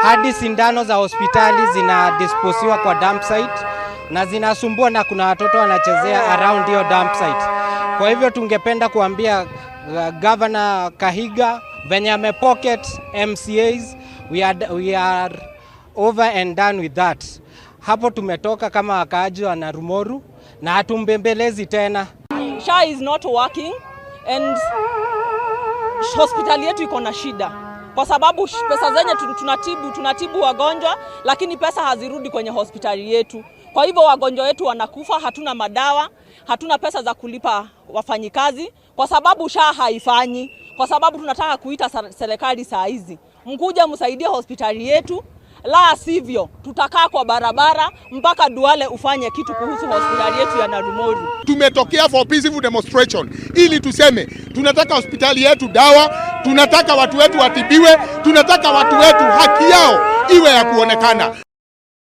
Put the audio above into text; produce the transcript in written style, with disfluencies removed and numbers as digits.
hadi sindano za hospitali zinadisposiwa kwa dump site na zinasumbua, na kuna watoto wanachezea around hiyo dump site. Kwa hivyo tungependa kuambia Governor Kahiga venye amepocket MCAs, we are over and done with that. Hapo tumetoka kama wakaaji wa Narumoru na hatumbembelezi tena. SHA is not working and hospitali yetu iko na shida kwa sababu pesa zenye tunatibu wagonjwa, lakini pesa hazirudi kwenye hospitali yetu. Kwa hivyo wagonjwa wetu wanakufa, hatuna madawa, hatuna pesa za kulipa wafanyikazi kwa sababu SHA haifanyi. Kwa sababu tunataka kuita serikali saa hizi, mkuje msaidie hospitali yetu, la sivyo tutakaa kwa barabara mpaka Duale ufanye kitu kuhusu hospitali yetu ya Narumoru. Tumetokea for peaceful demonstration ili tuseme tunataka hospitali yetu dawa, tunataka watu wetu watibiwe, tunataka watu wetu haki yao iwe ya kuonekana.